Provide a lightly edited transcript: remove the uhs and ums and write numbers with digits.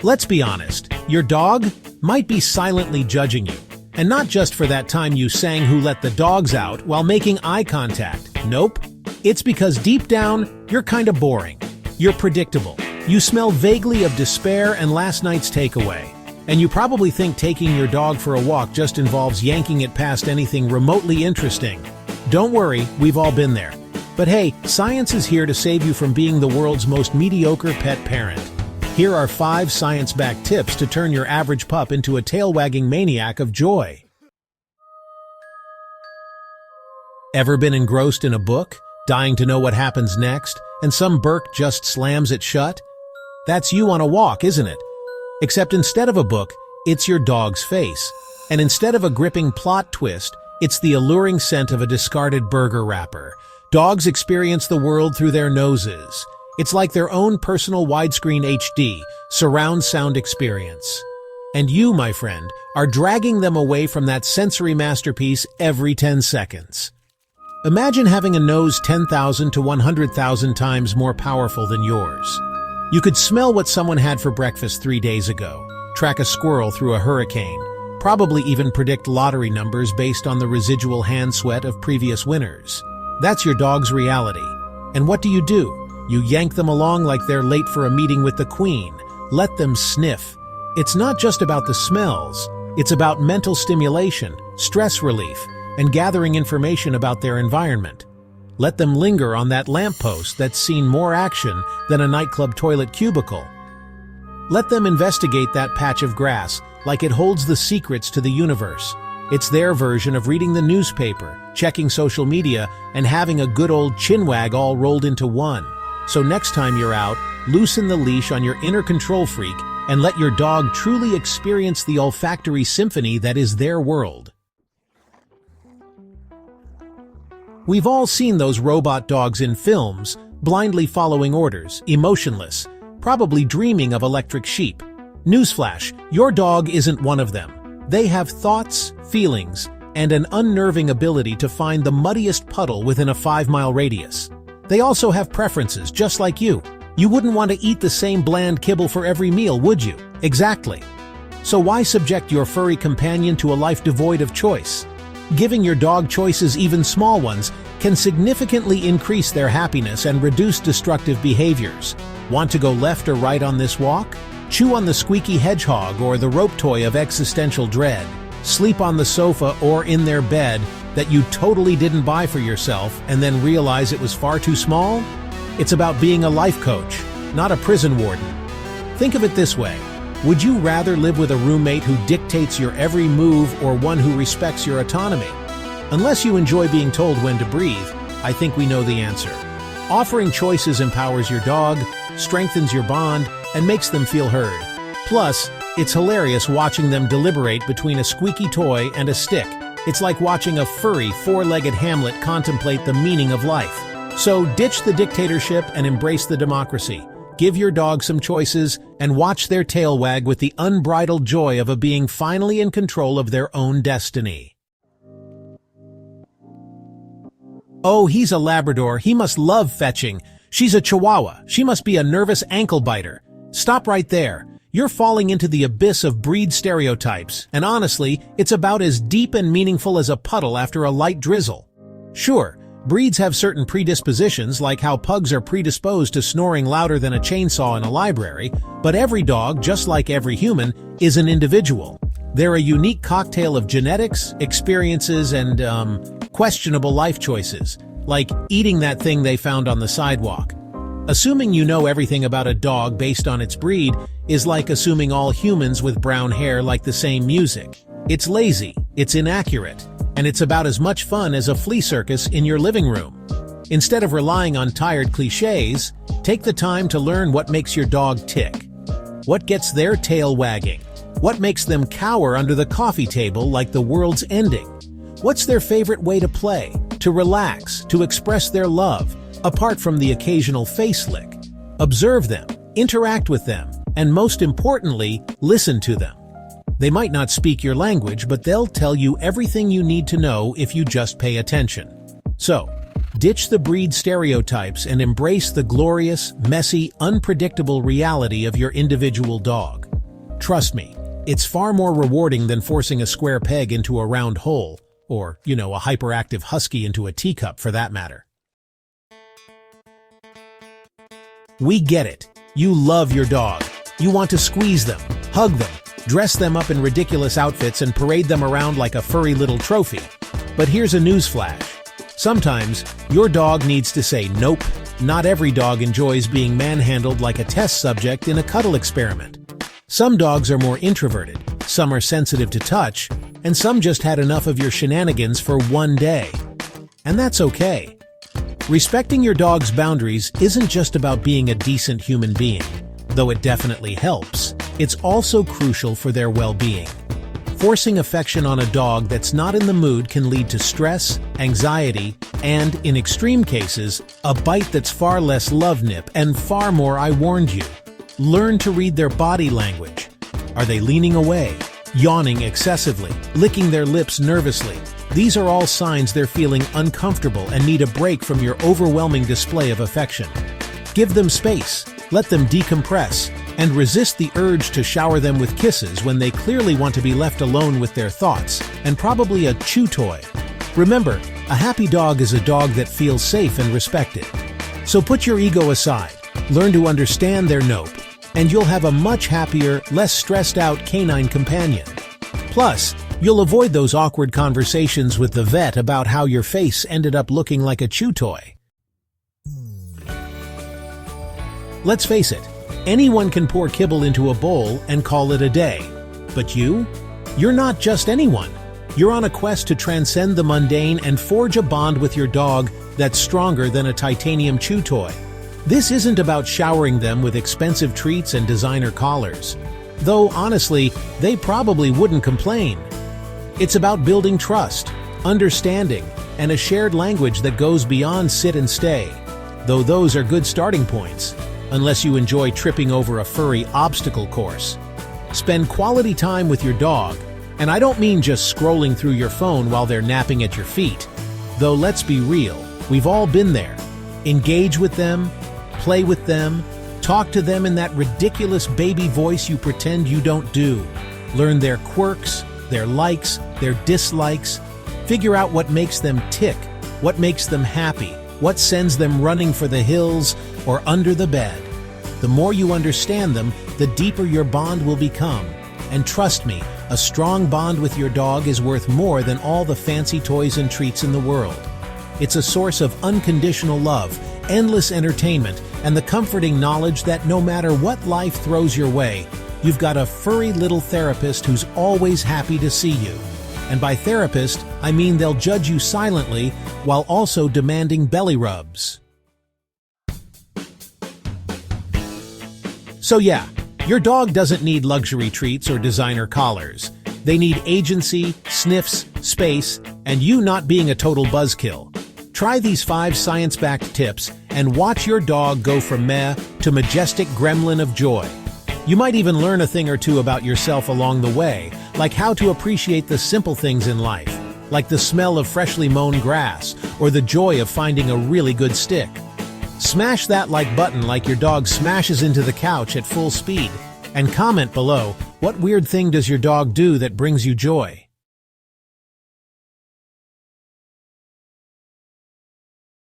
Let's be honest, your dog might be silently judging you. And not just for that time you sang "Who Let the Dogs Out" while making eye contact. Nope. It's because deep down, you're kinda boring. You're predictable. You smell vaguely of despair and last night's takeaway. And you probably think taking your dog for a walk just involves yanking it past anything remotely interesting. Don't worry, we've all been there. But hey, science is here to save you from being the world's most mediocre pet parent. Here are 5 science-backed tips to turn your average pup into a tail-wagging maniac of joy. Ever been engrossed in a book, dying to know what happens next, and some Burke just slams it shut? That's you on a walk, isn't it? Except instead of a book, it's your dog's face. And instead of a gripping plot twist, it's the alluring scent of a discarded burger wrapper. Dogs experience the world through their noses. It's like their own personal widescreen HD, surround sound experience. And you, my friend, are dragging them away from that sensory masterpiece every 10 seconds. Imagine having a nose 10,000 to 100,000 times more powerful than yours. You could smell what someone had for breakfast 3 days ago, track a squirrel through a hurricane, probably even predict lottery numbers based on the residual hand sweat of previous winners. That's your dog's reality. And what do? You yank them along like they're late for a meeting with the Queen. Let them sniff. It's not just about the smells. It's about mental stimulation, stress relief, and gathering information about their environment. Let them linger on that lamppost that's seen more action than a nightclub toilet cubicle. Let them investigate that patch of grass like it holds the secrets to the universe. It's their version of reading the newspaper, checking social media, and having a good old chinwag all rolled into one. So next time you're out, loosen the leash on your inner control freak and let your dog truly experience the olfactory symphony that is their world. We've all seen those robot dogs in films, blindly following orders, emotionless, probably dreaming of electric sheep. Newsflash, your dog isn't one of them. They have thoughts, feelings, and an unnerving ability to find the muddiest puddle within a 5-mile radius. They also have preferences, just like you. You wouldn't want to eat the same bland kibble for every meal, would you? Exactly. So why subject your furry companion to a life devoid of choice? Giving your dog choices, even small ones, can significantly increase their happiness and reduce destructive behaviors. Want to go left or right on this walk? Chew on the squeaky hedgehog or the rope toy of existential dread. Sleep on the sofa or in their bed that you totally didn't buy for yourself and then realize it was far too small? It's about being a life coach, not a prison warden. Think of it this way. Would you rather live with a roommate who dictates your every move or one who respects your autonomy? Unless you enjoy being told when to breathe, I think we know the answer. Offering choices empowers your dog, strengthens your bond, and makes them feel heard. Plus, it's hilarious watching them deliberate between a squeaky toy and a stick. It's like watching a furry, 4-legged Hamlet contemplate the meaning of life. So ditch the dictatorship and embrace the democracy. Give your dog some choices and watch their tail wag with the unbridled joy of a being finally in control of their own destiny. Oh, he's a Labrador. He must love fetching. She's a Chihuahua. She must be a nervous ankle biter. Stop right there. You're falling into the abyss of breed stereotypes, and honestly, it's about as deep and meaningful as a puddle after a light drizzle. Sure, breeds have certain predispositions, like how pugs are predisposed to snoring louder than a chainsaw in a library, but every dog, just like every human, is an individual. They're a unique cocktail of genetics, experiences, and, questionable life choices, like eating that thing they found on the sidewalk. Assuming you know everything about a dog based on its breed is like assuming all humans with brown hair like the same music. It's lazy, it's inaccurate, and it's about as much fun as a flea circus in your living room. Instead of relying on tired cliches, take the time to learn what makes your dog tick. What gets their tail wagging? What makes them cower under the coffee table like the world's ending? What's their favorite way to play, to relax, to express their love, apart from the occasional face lick? Observe them, interact with them, and most importantly, listen to them. They might not speak your language, but they'll tell you everything you need to know if you just pay attention. So, ditch the breed stereotypes and embrace the glorious, messy, unpredictable reality of your individual dog. Trust me, it's far more rewarding than forcing a square peg into a round hole, or, a hyperactive husky into a teacup for that matter. We get it. You love your dog. You want to squeeze them, hug them, dress them up in ridiculous outfits and parade them around like a furry little trophy. But here's a newsflash. Sometimes, your dog needs to say nope. Not every dog enjoys being manhandled like a test subject in a cuddle experiment. Some dogs are more introverted, some are sensitive to touch, and some just had enough of your shenanigans for one day. And that's okay. Respecting your dog's boundaries isn't just about being a decent human being, though it definitely helps. It's also crucial for their well-being. Forcing affection on a dog that's not in the mood can lead to stress, anxiety, and, in extreme cases, a bite that's far less love nip and far more I warned you. Learn to read their body language. Are they leaning away, yawning excessively, licking their lips nervously? These are all signs they're feeling uncomfortable and need a break from your overwhelming display of affection. Give them space, let them decompress, and resist the urge to shower them with kisses when they clearly want to be left alone with their thoughts, and probably a chew toy. Remember, a happy dog is a dog that feels safe and respected. So put your ego aside, learn to understand their nope, and you'll have a much happier, less stressed out canine companion. Plus, you'll avoid those awkward conversations with the vet about how your face ended up looking like a chew toy. Let's face it, anyone can pour kibble into a bowl and call it a day. But you're not just anyone. You're on a quest to transcend the mundane and forge a bond with your dog that's stronger than a titanium chew toy. This isn't about showering them with expensive treats and designer collars. Though, honestly, they probably wouldn't complain. It's about building trust, understanding, and a shared language that goes beyond sit and stay. Though those are good starting points, unless you enjoy tripping over a furry obstacle course. Spend quality time with your dog, and I don't mean just scrolling through your phone while they're napping at your feet. Though let's be real, we've all been there. Engage with them, play with them, talk to them in that ridiculous baby voice you pretend you don't do. Learn their quirks, their likes, their dislikes. Figure out what makes them tick, what makes them happy, what sends them running for the hills or under the bed. The more you understand them, the deeper your bond will become. And trust me, a strong bond with your dog is worth more than all the fancy toys and treats in the world. It's a source of unconditional love, endless entertainment, and the comforting knowledge that no matter what life throws your way, you've got a furry little therapist who's always happy to see you. And by therapist, I mean they'll judge you silently while also demanding belly rubs. So yeah, your dog doesn't need luxury treats or designer collars. They need agency, sniffs, space, and you not being a total buzzkill. Try these 5 science-backed tips and watch your dog go from meh to majestic gremlin of joy. You might even learn a thing or two about yourself along the way, like how to appreciate the simple things in life, like the smell of freshly mown grass or the joy of finding a really good stick. Smash that like button like your dog smashes into the couch at full speed, and comment below, what weird thing does your dog do that brings you joy?